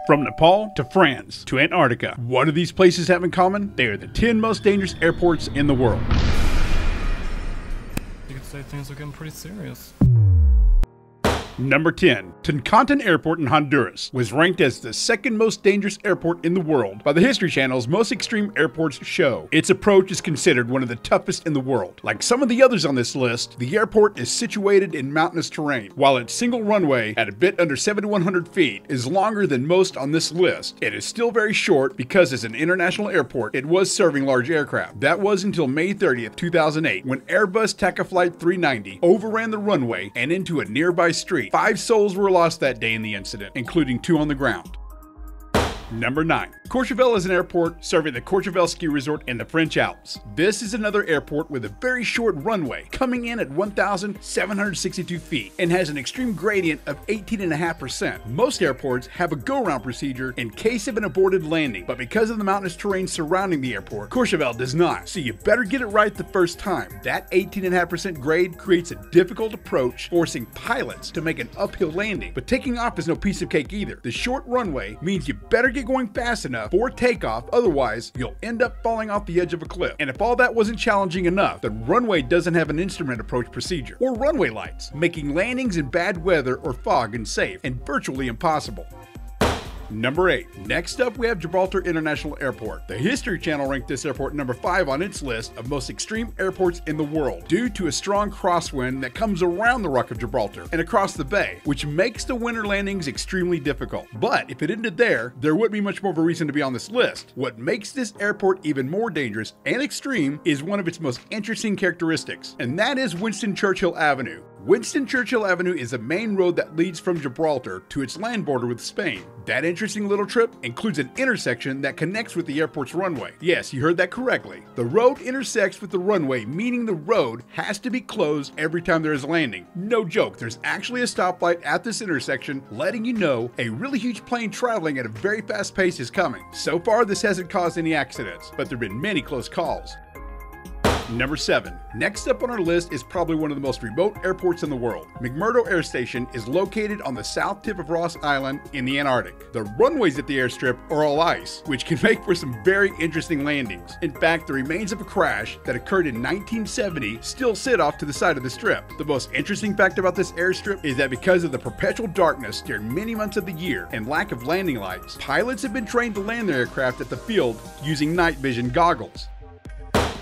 From Nepal to France to Antarctica, what do these places have in common? They are the 10 most dangerous airports in the world. You could say things are getting pretty serious. Number 10. Toncontin Airport in Honduras was ranked as the second most dangerous airport in the world by the History Channel's Most Extreme Airports show. Its approach is considered one of the toughest in the world. Like some of the others on this list, the airport is situated in mountainous terrain. While its single runway, at a bit under 7,100 feet, is longer than most on this list, it is still very short because as an international airport, it was serving large aircraft. That was until May 30th, 2008, when Airbus TACA Flight 390 overran the runway and into a nearby street. 5 souls were lost that day in the incident, including 2 on the ground. Number 9. Courchevel is an airport serving the Courchevel ski resort in the French Alps. This is another airport with a very short runway, coming in at 1,762 feet, and has an extreme gradient of 18.5%. Most airports have a go-around procedure in case of an aborted landing, but because of the mountainous terrain surrounding the airport, Courchevel does not, so you better get it right the first time. That 18.5% grade creates a difficult approach, forcing pilots to make an uphill landing, but taking off is no piece of cake either. The short runway means you better get going fast enough for takeoff, otherwise you'll end up falling off the edge of a cliff. And if all that wasn't challenging enough, the runway doesn't have an instrument approach procedure or runway lights, making landings in bad weather or fog unsafe and virtually impossible. Number 8. Next up, we have Gibraltar International Airport. The History Channel ranked this airport number 5 on its list of most extreme airports in the world due to a strong crosswind that comes around the Rock of Gibraltar and across the bay, which makes the winter landings extremely difficult. But if it ended there wouldn't be much more of a reason to be on this list. What makes this airport even more dangerous and extreme is one of its most interesting characteristics, and that is Winston Churchill Avenue. Winston Churchill Avenue is the main road that leads from Gibraltar to its land border with Spain. That interesting little trip includes an intersection that connects with the airport's runway. Yes, you heard that correctly. The road intersects with the runway, meaning the road has to be closed every time there is a landing. No joke, there's actually a stoplight at this intersection letting you know a really huge plane traveling at a very fast pace is coming. So far, this hasn't caused any accidents, but there have been many close calls. Number 7. Next up on our list is probably one of the most remote airports in the world. McMurdo Air Station is located on the south tip of Ross Island in the Antarctic. The runways at the airstrip are all ice, which can make for some very interesting landings. In fact, the remains of a crash that occurred in 1970 still sit off to the side of the strip. The most interesting fact about this airstrip is that because of the perpetual darkness during many months of the year and lack of landing lights, pilots have been trained to land their aircraft at the field using night vision goggles.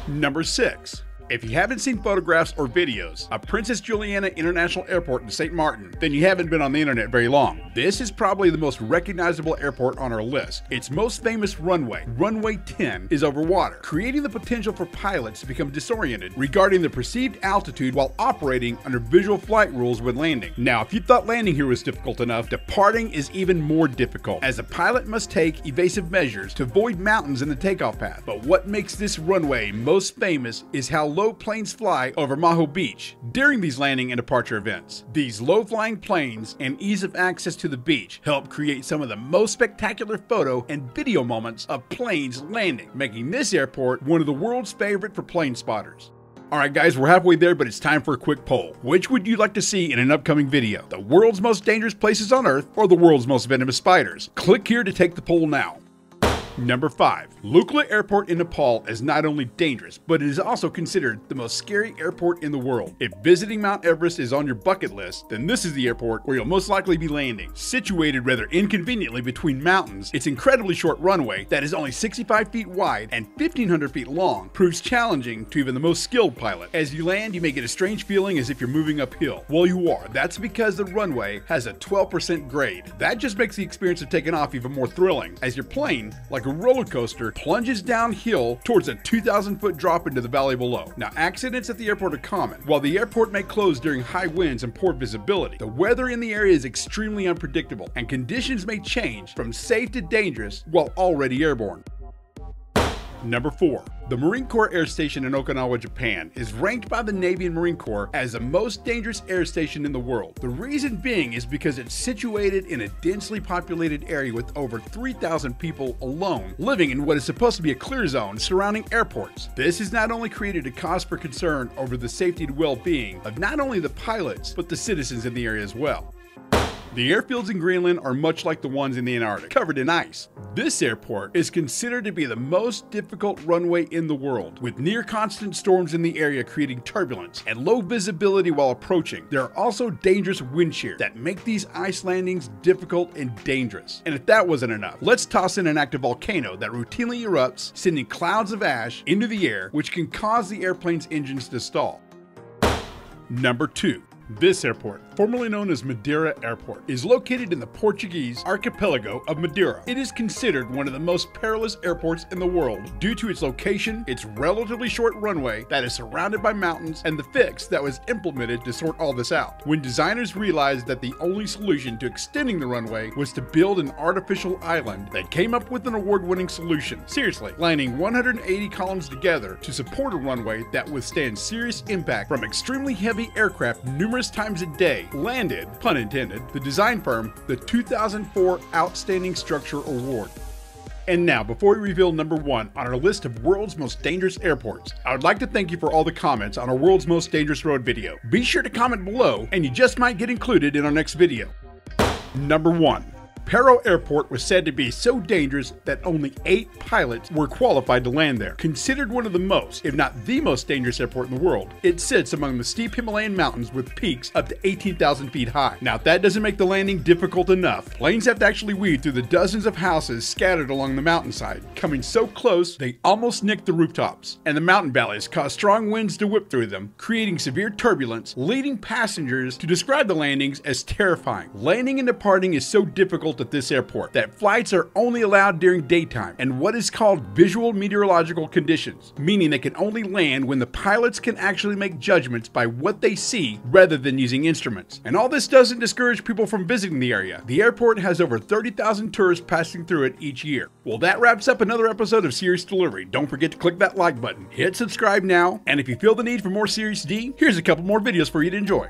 Number 6. If you haven't seen photographs or videos of Princess Juliana International Airport in St. Martin, then you haven't been on the internet very long. This is probably the most recognizable airport on our list. Its most famous runway, Runway 10, is over water, creating the potential for pilots to become disoriented regarding the perceived altitude while operating under visual flight rules when landing. Now, if you thought landing here was difficult enough, departing is even more difficult, as a pilot must take evasive measures to avoid mountains in the takeoff path. But what makes this runway most famous is how low planes fly over Maho Beach during these landing and departure events. These low-flying planes and ease of access to the beach help create some of the most spectacular photo and video moments of planes landing, making this airport one of the world's favorite for plane spotters. Alright guys, we're halfway there, but it's time for a quick poll. Which would you like to see in an upcoming video? The world's most dangerous places on Earth or the world's most venomous spiders? Click here to take the poll now. Number 5. Lukla Airport in Nepal is not only dangerous, but it is also considered the most scary airport in the world. If visiting Mount Everest is on your bucket list, then this is the airport where you'll most likely be landing. Situated rather inconveniently between mountains, its incredibly short runway that is only 65 feet wide and 1,500 feet long proves challenging to even the most skilled pilot. As you land, you may get a strange feeling as if you're moving uphill. Well, you are. That's because the runway has a 12% grade. That just makes the experience of taking off even more thrilling, as your plane, like a roller coaster, plunges downhill towards a 2,000-foot drop into the valley below. Now, accidents at the airport are common. While the airport may close during high winds and poor visibility, the weather in the area is extremely unpredictable, and conditions may change from safe to dangerous while already airborne. Number 4. The Marine Corps Air Station in Okinawa, Japan is ranked by the Navy and Marine Corps as the most dangerous air station in the world. The reason being is because it's situated in a densely populated area with over 3,000 people alone living in what is supposed to be a clear zone surrounding airports. This has not only created a cause for concern over the safety and well-being of not only the pilots, but the citizens in the area as well. The airfields in Greenland are much like the ones in the Antarctic, covered in ice. This airport is considered to be the most difficult runway in the world, with near constant storms in the area creating turbulence and low visibility while approaching. There are also dangerous wind shears that make these ice landings difficult and dangerous. And if that wasn't enough, let's toss in an active volcano that routinely erupts, sending clouds of ash into the air, which can cause the airplane's engines to stall. Number 2. This airport, formerly known as Madeira Airport, is located in the Portuguese archipelago of Madeira. It is considered one of the most perilous airports in the world due to its location, its relatively short runway that is surrounded by mountains, and the fix that was implemented to sort all this out. When designers realized that the only solution to extending the runway was to build an artificial island, they came up with an award-winning solution. Seriously, lining 180 columns together to support a runway that withstands serious impact from extremely heavy aircraft numerous times a day, landed, pun intended, the design firm the 2004 Outstanding Structure Award. And now, before we reveal number 1 on our list of world's most dangerous airports, I would like to thank you for all the comments on our world's most dangerous road video. Be sure to comment below and you just might get included in our next video. Number 1. Paro Airport was said to be so dangerous that only 8 pilots were qualified to land there. Considered one of the most, if not the most dangerous airport in the world, it sits among the steep Himalayan mountains with peaks up to 18,000 feet high. Now, if that doesn't make the landing difficult enough, planes have to actually weave through the dozens of houses scattered along the mountainside, coming so close they almost nick the rooftops. And the mountain valleys cause strong winds to whip through them, creating severe turbulence, leading passengers to describe the landings as terrifying. Landing and departing is so difficult at this airport that flights are only allowed during daytime and what is called visual meteorological conditions, meaning they can only land when the pilots can actually make judgments by what they see rather than using instruments. And all this doesn't discourage people from visiting the area. The airport has over 30,000 tourists passing through it each year. Well, that wraps up another episode of Serious Delivery. Don't forget to click that like button, hit subscribe now, and if you feel the need for more Serious D, here's a couple more videos for you to enjoy.